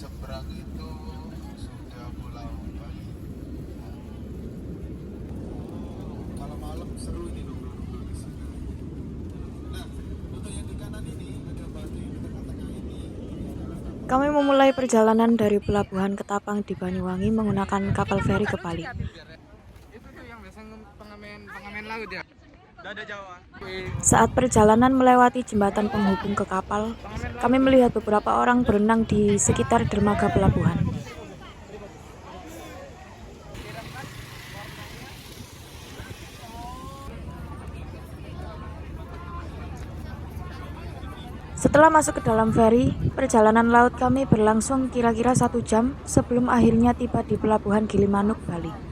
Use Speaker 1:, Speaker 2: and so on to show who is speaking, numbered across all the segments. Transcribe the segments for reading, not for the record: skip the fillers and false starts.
Speaker 1: seberang itu sudah Pulau Bali. Kalau malam seru ini nongkrong-nongkrong di sini. Nah, untuk yang di kanan ini ada batu yang di tengah-tengah ini.
Speaker 2: Kami memulai perjalanan dari Pelabuhan Ketapang di Banyuwangi menggunakan kapal feri ke Bali.
Speaker 3: Itu tuh yang biasa pengamen laut ya. Dada Jawa.
Speaker 2: Saat perjalanan melewati jembatan penghubung ke kapal, kami melihat beberapa orang berenang di sekitar dermaga pelabuhan. Setelah masuk ke dalam feri, perjalanan laut kami berlangsung kira-kira 1 jam sebelum akhirnya tiba di Pelabuhan Gilimanuk, Bali.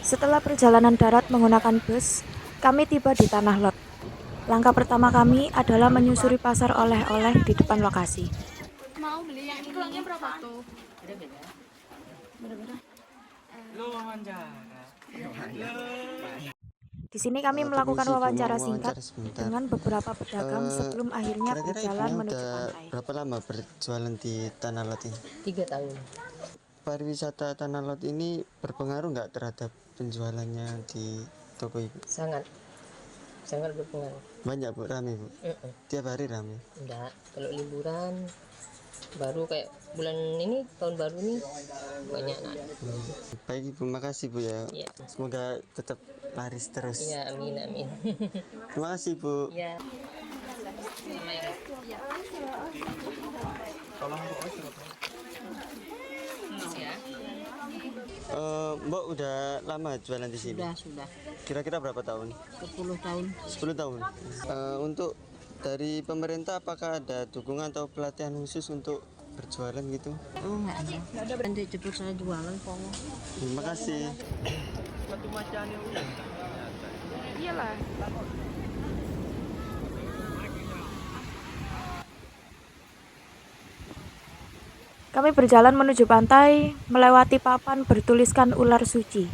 Speaker 2: Setelah perjalanan darat menggunakan bus, kami tiba di Tanah Lot. Langkah pertama kami adalah menyusuri pasar oleh-oleh di depan lokasi.
Speaker 4: Mau beli yang ini tulangnya berapa?
Speaker 3: Lu wawancara.
Speaker 2: Di sini kami melakukan wawancara singkat dengan beberapa pedagang sebelum akhirnya berjalan menuju pantai.
Speaker 5: Berapa lama berjualan di Tanah Lot ini?
Speaker 6: 3 tahun.
Speaker 5: Pariwisata Tanah Lot ini berpengaruh nggak terhadap penjualannya di toko ibu?
Speaker 6: Sangat berpengaruh.
Speaker 5: Banyak bu, rame bu? Tiap hari rame?
Speaker 6: Enggak, kalau liburan baru kayak bulan ini, tahun baru ini banyak anak.
Speaker 5: Baik ibu, makasih bu ya.
Speaker 6: Iya.
Speaker 5: Semoga tetap laris terus.
Speaker 6: Ya, amin.
Speaker 5: Terima kasih bu.
Speaker 6: Ya.
Speaker 5: Mbak udah lama jualan di sini?
Speaker 6: Sudah.
Speaker 5: Kira-kira berapa tahun?
Speaker 6: 10 tahun.
Speaker 5: 10 tahun. Untuk dari pemerintah apakah ada dukungan atau pelatihan khusus untuk berjualan gitu?
Speaker 6: Oh, enggak ada. Nanti cepet saya jualan kok.
Speaker 5: Terima kasih.
Speaker 2: Iyalah. Kami berjalan menuju pantai, melewati papan bertuliskan ular suci.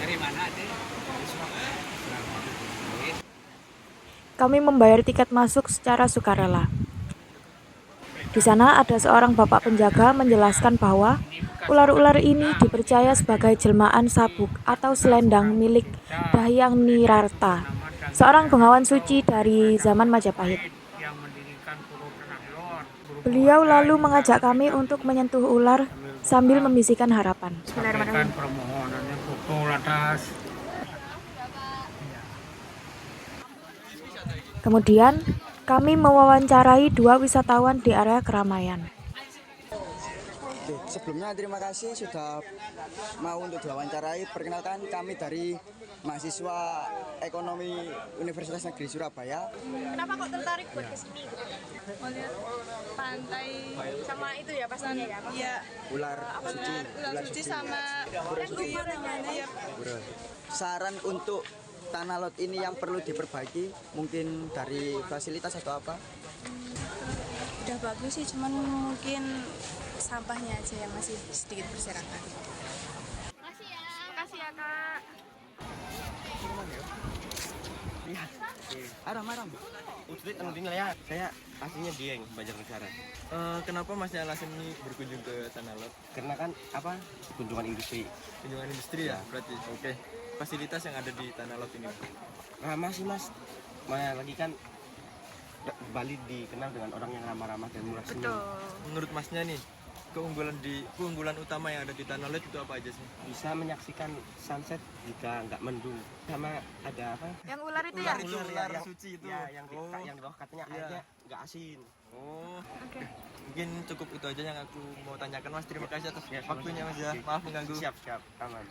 Speaker 3: Dari mana sih?
Speaker 2: Kami membayar tiket masuk secara sukarela. Di sana ada seorang bapak penjaga menjelaskan bahwa ular-ular ini dipercaya sebagai jelmaan sabuk atau selendang milik Dahyang Nirarta, seorang bengawan suci dari zaman Majapahit. Beliau lalu mengajak kami untuk menyentuh ular sambil membisikkan harapan.
Speaker 3: Sampaikan permohonannya pukul atas.
Speaker 2: Kemudian, kami mewawancarai 2 wisatawan di area keramaian.
Speaker 7: Oke, sebelumnya terima kasih sudah mau untuk diwawancarai. Perkenalkan kami dari mahasiswa Ekonomi Universitas Negeri Surabaya.
Speaker 4: Kenapa kok tertarik buat kesini? Mau lihat pantai sama itu ya pastinya ya? Iya.
Speaker 7: Ular suci.
Speaker 4: Ular suci sama lupa namanya ya.
Speaker 7: Saran untuk Tanah Lot ini yang perlu diperbaiki mungkin dari fasilitas atau apa?
Speaker 4: Udah bagus sih, cuman mungkin sampahnya aja yang masih sedikit berserakan. Makasih ya Kak.
Speaker 7: Aram.
Speaker 8: Anu tinggal ya, saya aslinya Dieng, Banjarnegara.
Speaker 3: Kenapa Masnya alasan ini berkunjung ke Tanah Lot?
Speaker 8: Karena kan apa kunjungan industri
Speaker 3: Kunjungan industri ya, berarti. Oke. Fasilitas yang ada di Tanah Lot ini.
Speaker 8: ramah sih mas. Mana lagi kan Bali dikenal dengan orang yang ramah-ramah dan murah senyum.
Speaker 3: Menurut Masnya nih, keunggulan utama yang ada di Tanah Lot itu apa aja sih?
Speaker 8: Bisa menyaksikan sunset jika nggak mendung. Sama ada apa?
Speaker 2: Yang ular itu ya?
Speaker 3: Ular suci itu.
Speaker 8: Ya, yang di bawah katanya airnya nggak asin.
Speaker 3: Oh, oke. Mungkin cukup itu aja yang aku mau tanyakan Mas. Terima kasih atas waktunya Mas ya. Maaf mengganggu.
Speaker 8: Siap, aman.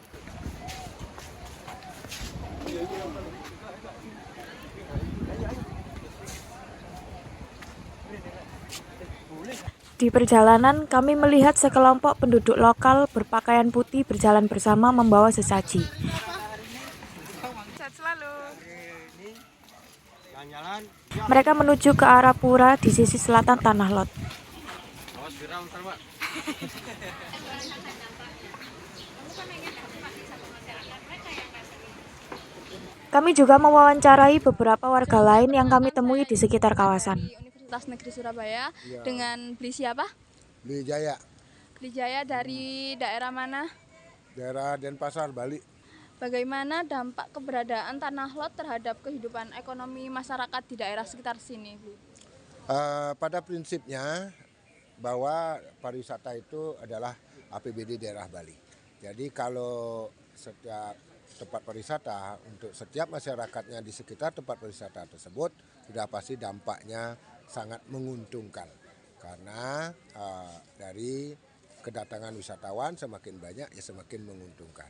Speaker 2: Di perjalanan, kami melihat sekelompok penduduk lokal berpakaian putih berjalan bersama membawa sesaji.
Speaker 4: Sehat selalu.
Speaker 2: Mereka menuju ke arah pura di sisi selatan Tanah Lot. Kami juga mewawancarai beberapa warga lain yang kami temui di sekitar kawasan.
Speaker 4: Di Universitas Negeri Surabaya dengan beli siapa?
Speaker 1: Beli Jaya,
Speaker 4: Beli Jaya dari daerah mana?
Speaker 1: daerah Denpasar, Bali.
Speaker 4: Bagaimana dampak keberadaan tanah lot terhadap kehidupan ekonomi masyarakat di daerah sekitar sini, Bu?
Speaker 1: Pada prinsipnya bahwa pariwisata itu adalah APBD daerah Bali. Jadi kalau setiap tempat pariwisata untuk setiap masyarakatnya di sekitar tempat pariwisata tersebut sudah pasti dampaknya sangat menguntungkan karena dari kedatangan wisatawan semakin banyak ya semakin menguntungkan.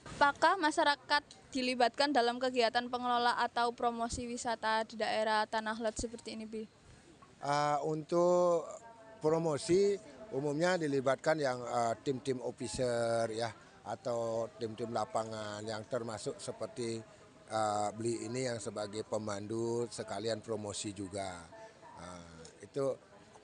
Speaker 4: Apakah masyarakat dilibatkan dalam kegiatan pengelola atau promosi wisata di daerah Tanah Lot seperti ini, Bu?
Speaker 1: Untuk promosi umumnya dilibatkan yang tim-tim officer ya atau tim-tim lapangan yang termasuk seperti Beli ini yang sebagai pemandu sekalian promosi juga. Itu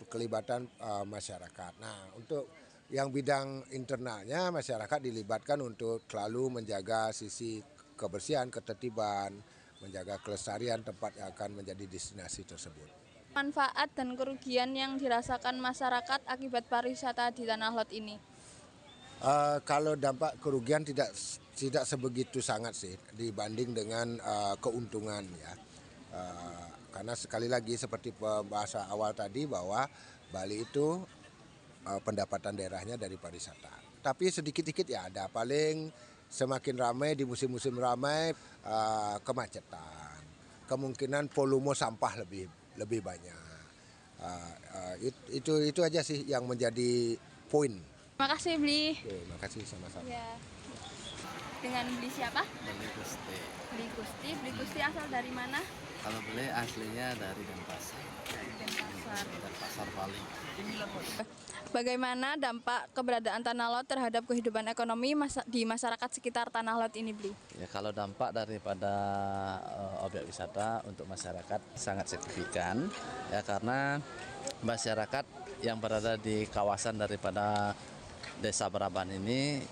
Speaker 1: kelibatan masyarakat. Nah, untuk yang bidang internalnya masyarakat dilibatkan untuk selalu menjaga sisi kebersihan, ketertiban, menjaga kelestarian tempat yang akan menjadi destinasi tersebut.
Speaker 4: Manfaat dan kerugian yang dirasakan masyarakat akibat pariwisata di Tanah Lot ini?
Speaker 1: Kalau dampak kerugian tidak sebegitu sangat sih dibanding dengan keuntungan ya. Karena sekali lagi seperti bahasa awal tadi bahwa Bali itu pendapatan daerahnya dari pariwisata. Tapi sedikit-sedikit ya ada, paling semakin ramai di musim-musim ramai kemacetan, kemungkinan volume sampah lebih banyak. Itu aja sih yang menjadi poin.
Speaker 4: Terima kasih, Beli.
Speaker 1: Terima kasih sama-sama.
Speaker 4: Ya. Dengan Beli siapa?
Speaker 9: Beli Gusti.
Speaker 4: Beli Gusti. Beli Gusti asal dari mana?
Speaker 9: Kalau beli aslinya dari Denpasar.
Speaker 4: Denpasar.
Speaker 9: Denpasar Bali.
Speaker 4: Bagaimana dampak keberadaan Tanah Lot terhadap kehidupan ekonomi di masyarakat sekitar Tanah Lot ini, Beli?
Speaker 9: Ya, kalau dampak daripada objek wisata untuk masyarakat sangat signifikan ya, karena masyarakat yang berada di kawasan daripada Desa Beraban ini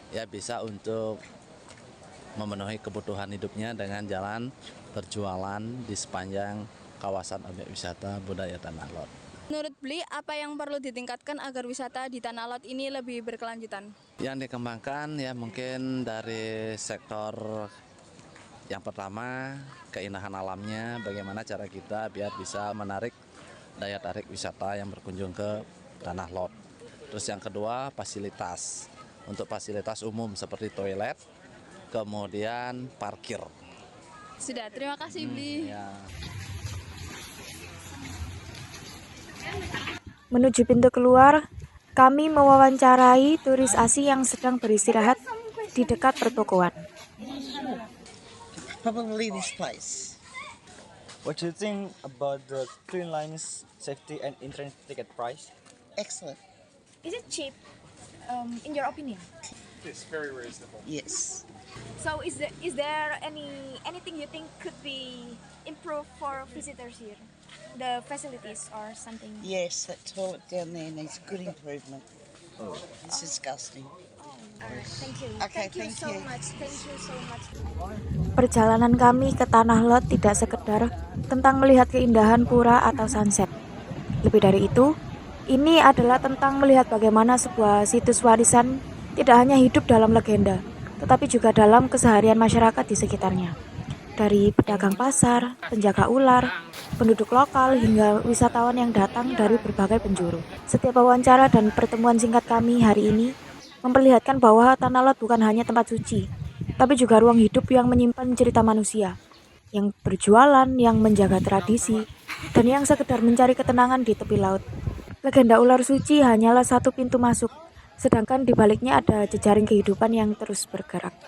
Speaker 9: ya bisa untuk memenuhi kebutuhan hidupnya dengan jalan berjualan di sepanjang kawasan objek wisata budaya Tanah Lot.
Speaker 4: Menurut Beli, apa yang perlu ditingkatkan agar wisata di Tanah Lot ini lebih berkelanjutan?
Speaker 9: Yang dikembangkan ya mungkin dari sektor yang pertama keindahan alamnya, bagaimana cara kita biar bisa menarik daya tarik wisata yang berkunjung ke Tanah Lot. Terus yang kedua fasilitas, untuk fasilitas umum seperti toilet, kemudian parkir.
Speaker 4: Sudah, terima kasih Beli.
Speaker 9: Ya.
Speaker 2: Menuju pintu keluar, kami mewawancarai turis asing yang sedang beristirahat di dekat pertokoan.
Speaker 10: Probably this place.
Speaker 3: What do you think about the Twin Lines safety and entrance ticket price?
Speaker 10: Excellent.
Speaker 11: Is it cheap, in your opinion?
Speaker 1: It's very reasonable.
Speaker 10: Yes.
Speaker 11: So is there anything you think could be improved for visitors here? The facilities or something?
Speaker 10: Yes, that toilet down there needs good improvement. Oh. It's disgusting.
Speaker 11: Alright, thank you.
Speaker 10: Okay,
Speaker 11: thank you so
Speaker 10: thank you.
Speaker 11: much. Thank you so much.
Speaker 2: Perjalanan kami ke Tanah Lot tidak sekedar tentang melihat keindahan pura atau sunset. Lebih dari itu, ini adalah tentang melihat bagaimana sebuah situs warisan tidak hanya hidup dalam legenda, tetapi juga dalam keseharian masyarakat di sekitarnya. Dari pedagang pasar, penjaga ular, penduduk lokal, hingga wisatawan yang datang dari berbagai penjuru. Setiap wawancara dan pertemuan singkat kami hari ini memperlihatkan bahwa Tanah Lot bukan hanya tempat suci, tapi juga ruang hidup yang menyimpan cerita manusia, yang berjualan, yang menjaga tradisi, dan yang sekedar mencari ketenangan di tepi laut. Legenda ular suci hanyalah satu pintu masuk, sedangkan di baliknya ada jejaring kehidupan yang terus bergerak.